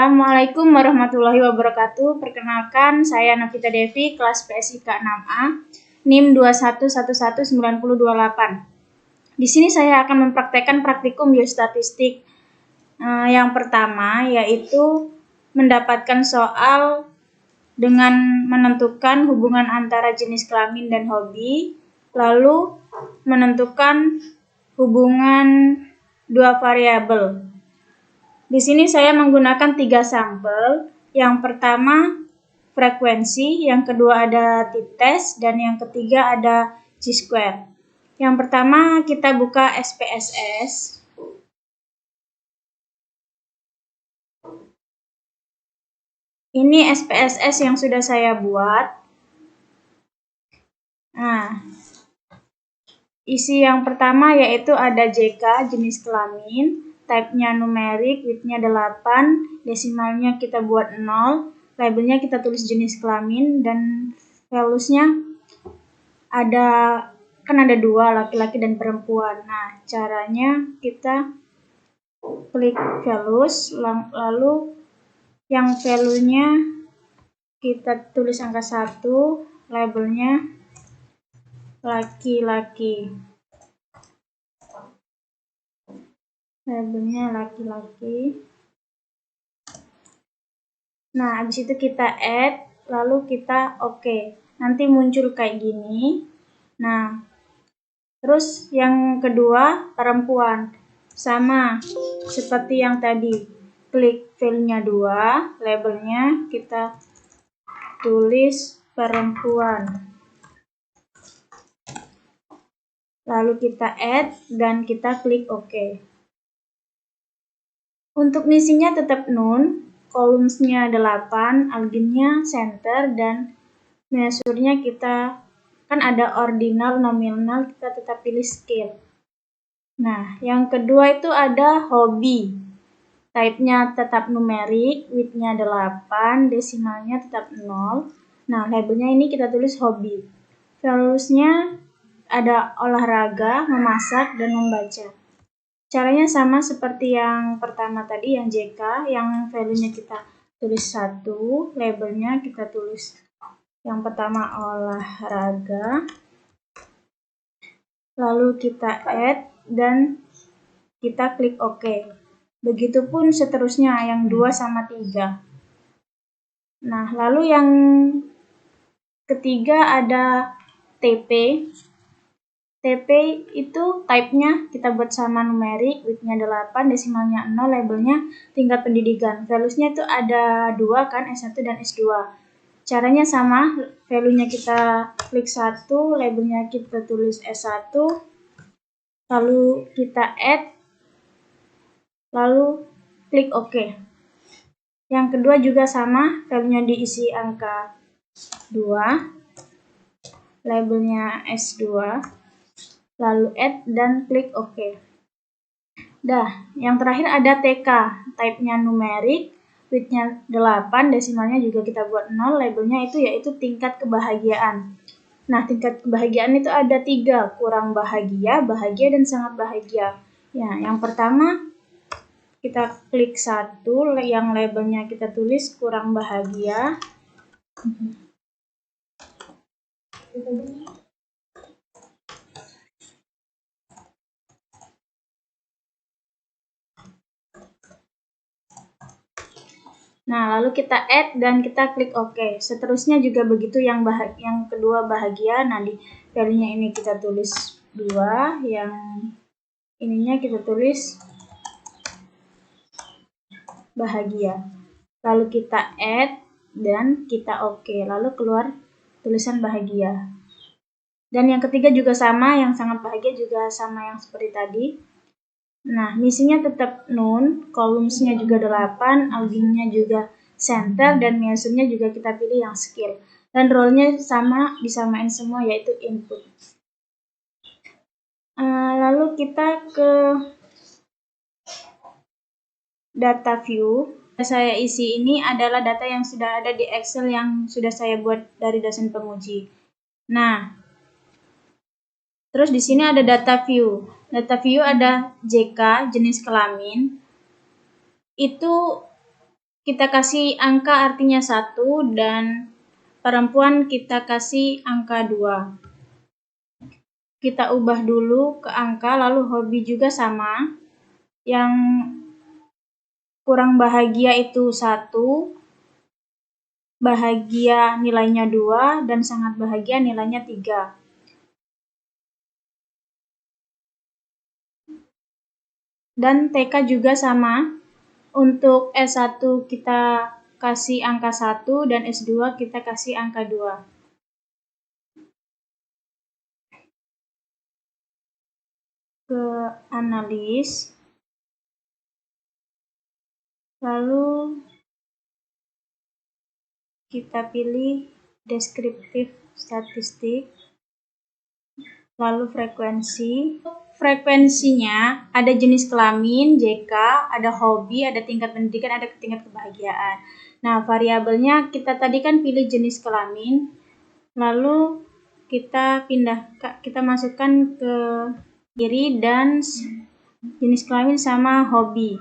Assalamualaikum warahmatullahi wabarakatuh. Perkenalkan, saya Novita Devi, kelas PSIK 6A, NIM 2111928. Di sini saya akan mempraktekkan praktikum biostatistik. Yang pertama yaitu mendapatkan soal dengan menentukan hubungan antara jenis kelamin dan hobi, lalu menentukan hubungan dua variabel. Di sini saya menggunakan 3 sampel. Yang pertama frekuensi, yang kedua ada t-test, dan yang ketiga ada chi-square. Yang pertama kita buka SPSS. Ini SPSS yang sudah saya buat. Nah, isi yang pertama yaitu ada JK, jenis kelamin, type-nya numerik, width-nya 8, desimalnya kita buat 0, labelnya kita tulis jenis kelamin, dan values-nya kan ada 2, laki-laki dan perempuan. Nah, caranya kita klik values, lalu yang value-nya kita tulis angka 1, labelnya laki-laki. Labelnya laki-laki. Nah, habis itu kita add, lalu kita oke. Nanti muncul kayak gini. Nah, terus yang kedua perempuan. Sama seperti yang tadi. Klik value-nya 2, labelnya kita tulis perempuan. Lalu kita add dan kita klik OK. Untuk misinya tetap none, columns-nya 8, alginnya center, dan measure-nya kita kan ada ordinal, nominal, kita tetap pilih scale. Nah, yang kedua itu ada hobi. Type-nya tetap numerik, width-nya 8, desimalnya tetap 0. Nah, labelnya ini kita tulis hobi. Values-nya ada olahraga, memasak, dan membaca. Caranya sama seperti yang pertama tadi, yang JK, yang value-nya kita tulis 1, labelnya kita tulis yang pertama olahraga, lalu kita add dan kita klik OK. Begitupun seterusnya yang 2 sama 3. Nah, lalu yang ketiga ada TP. TP itu type-nya kita buat sama numerik, width-nya 8, desimalnya 0, labelnya tingkat pendidikan. Values-nya itu ada 2 kan, S1 dan S2. Caranya sama, value-nya kita klik 1, labelnya kita tulis S1, lalu kita add, lalu klik OK. Yang kedua juga sama, value-nya diisi angka 2, labelnya S2, lalu add dan klik OK. Yang terakhir ada TK, type-nya numerik, width-nya 8, desimalnya juga kita buat 0, labelnya itu yaitu tingkat kebahagiaan. Nah, tingkat kebahagiaan itu ada 3, kurang bahagia, bahagia, dan sangat bahagia. Ya, yang pertama kita klik 1, yang labelnya kita tulis kurang bahagia. Nah, lalu kita add dan kita klik OK. Seterusnya juga begitu, yang kedua bahagia. Nah, di value-nya ini kita tulis 2, yang ininya kita tulis bahagia. Lalu kita add dan kita OK. Lalu keluar tulisan bahagia. Dan yang ketiga juga sama, yang sangat bahagia juga sama yang seperti tadi. Nah, misinya tetap none, columns-nya juga 8, alginnya juga center, dan measure-nya juga kita pilih yang skill. Dan role-nya sama, disamain semua, yaitu input. Lalu kita ke data view. Saya isi ini adalah data yang sudah ada di Excel yang sudah saya buat dari dosen penguji. Nah, terus di sini ada data view. Data view ada JK, jenis kelamin. Itu kita kasih angka artinya 1 dan perempuan kita kasih angka 2. Kita ubah dulu ke angka, lalu hobi juga sama. Yang kurang bahagia itu 1, bahagia nilainya 2, dan sangat bahagia nilainya 3. Dan TK juga sama. Untuk S1 kita kasih angka 1 dan S2 kita kasih angka 2. Ke analis. Lalu kita pilih deskriptif statistik. Lalu frekuensi. Frekuensinya ada jenis kelamin, JK, ada hobi, ada tingkat pendidikan, ada tingkat kebahagiaan. Nah, variabelnya kita tadi kan pilih jenis kelamin, lalu kita masukkan ke kiri dan jenis kelamin sama hobi.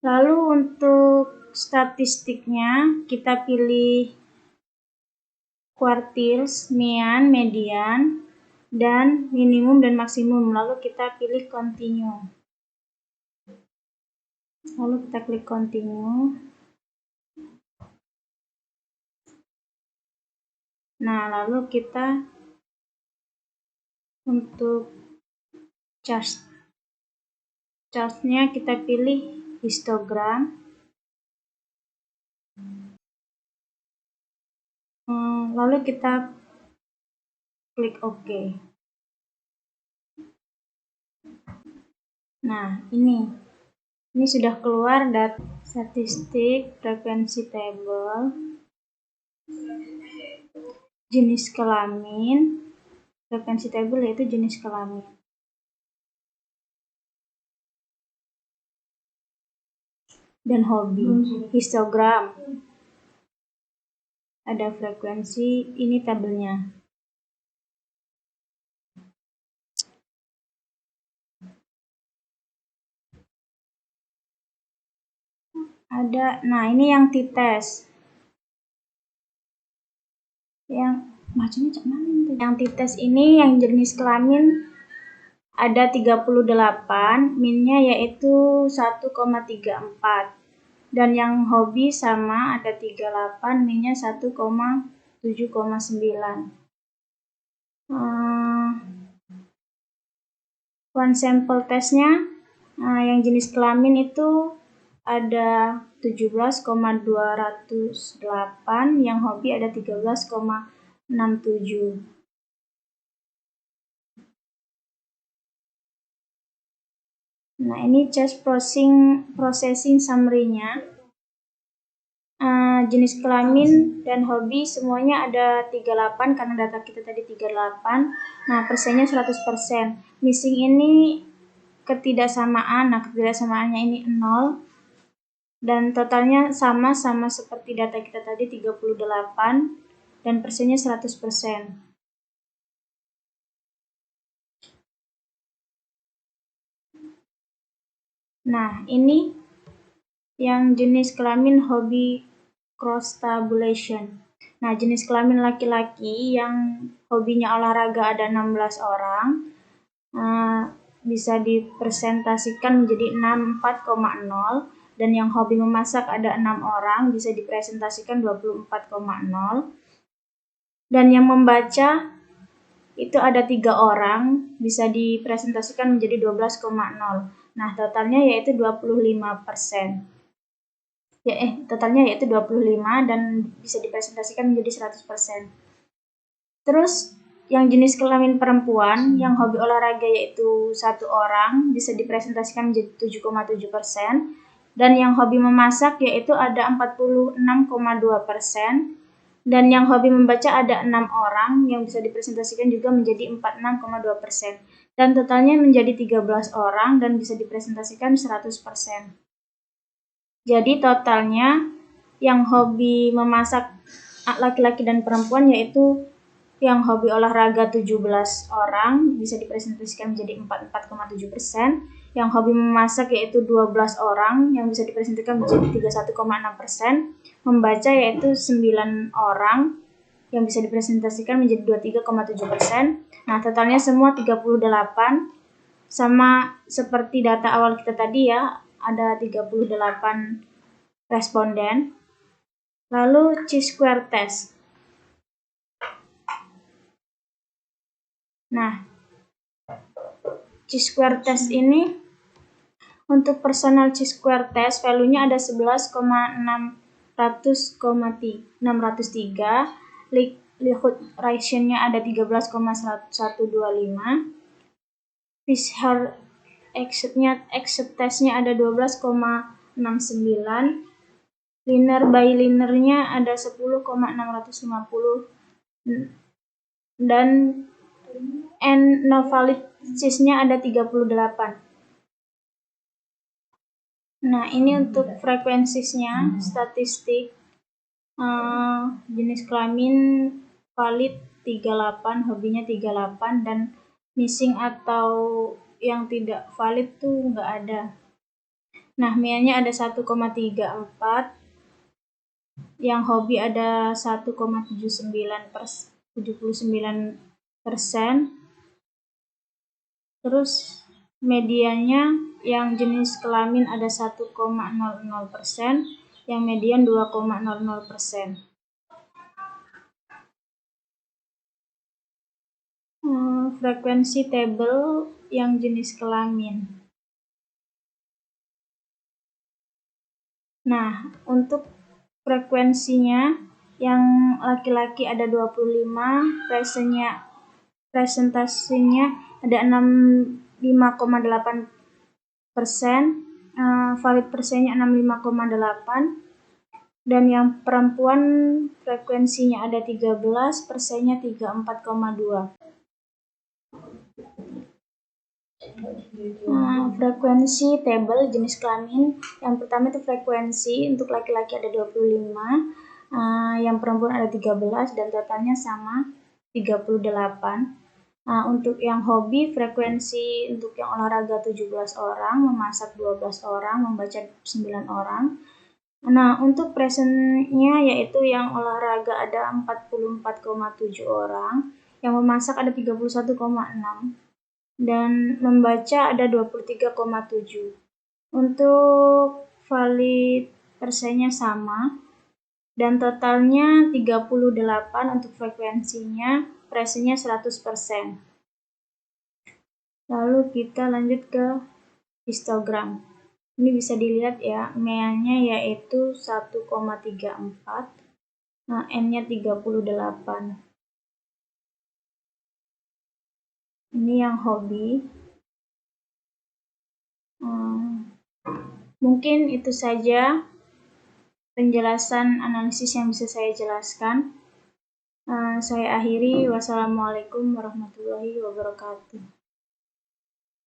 Lalu untuk statistiknya kita pilih quartiles, mean, median, dan minimum dan maksimum. Lalu kita pilih continue. Lalu kita klik continue. Nah, lalu kita untuk chartnya kita pilih histogram. Lalu kita klik OK. Nah, ini sudah keluar data statistik, frekuensi table, jenis kelamin, frekuensi table yaitu jenis kelamin. Dan hobi, histogram. Ada frekuensi, ini tabelnya. Nah ini yang t-test. Yang t-test ini yang jenis kelamin ada 38, minnya yaitu 1,34. Dan yang hobi sama ada 38, minnya 1,7,9. One sample testnya, yang jenis kelamin itu ada 17,208, yang hobi ada 13,67. Nah, ini just processing summary-nya. Jenis kelamin dan hobi semuanya ada 38 karena data kita tadi 38. Nah, persennya 100%. Missing ini ketidaksamaan. Nah, ketidaksamaannya ini 0. Dan totalnya sama seperti data kita tadi 38 dan persennya 100%. Nah, ini yang jenis kelamin hobi cross tabulation. Nah, jenis kelamin laki-laki yang hobinya olahraga ada 16 orang, bisa dipresentasikan menjadi 64,0, dan yang hobi memasak ada 6 orang, bisa dipresentasikan 24,0, dan yang membaca itu ada 3 orang, bisa dipresentasikan menjadi 12,0. Nah, totalnya yaitu 25%. Totalnya yaitu 25 dan bisa dipresentasikan menjadi 100%. Terus yang jenis kelamin perempuan yang hobi olahraga yaitu 1 orang, bisa dipresentasikan menjadi 7,7%, dan yang hobi memasak yaitu ada 46,2%, dan yang hobi membaca ada 6 orang yang bisa dipresentasikan juga menjadi 46,2%, dan totalnya menjadi 13 orang dan bisa dipresentasikan 100%. Jadi totalnya yang hobi memasak laki-laki dan perempuan yaitu yang hobi olahraga 17 orang bisa dipresentasikan menjadi 44,7%, yang hobi memasak yaitu 12 orang yang bisa dipresentasikan menjadi 31,6%, membaca yaitu 9 orang yang bisa dipresentasikan menjadi 23,7%. Nah, totalnya semua 38, sama seperti data awal kita tadi ya, ada 38 responden. Lalu Chi-square test. Nah, Chi-square test ini untuk personal Chi-square test value-nya ada 11,603, likelihood ratio-nya ada 13,1125, Fisher exit test-nya ada 12,69, linear by linear-nya ada 10,650, dan N-no-valid-nya ada 38. Nah, ini untuk frekuensinya, statistik jenis kelamin valid 38, hobinya 38, dan missing atau yang tidak valid tuh nggak ada. Nah, MIA-nya ada 1,34, yang hobi ada 1,79%, terus mediannya yang jenis kelamin ada 1,00%, yang median 2,00%. Frekuensi tabel yang jenis kelamin. Nah, untuk frekuensinya yang laki-laki ada 25, presentasinya ada 65,8%, valid persennya 65,8%, dan yang perempuan frekuensinya ada 13, persennya 34,2%. Frekuensi tabel jenis kelamin, yang pertama itu frekuensi untuk laki-laki ada 25, yang perempuan ada 13, dan totalnya sama 38. Untuk yang hobi, frekuensi untuk yang olahraga 17 orang, memasak 12 orang, membaca 9 orang. Nah, untuk presentnya yaitu yang olahraga ada 44,7 orang, yang memasak ada 31,6, dan membaca ada 23,7. Untuk valid persennya sama, dan totalnya 38 untuk frekuensinya, presentnya 100%. Lalu kita lanjut ke histogram. Ini bisa dilihat ya, MIA-nya yaitu 1,34, N-nya 38. Ini yang hobi. Mungkin itu saja penjelasan analisis yang bisa saya jelaskan. Saya akhiri. Wassalamualaikum warahmatullahi wabarakatuh.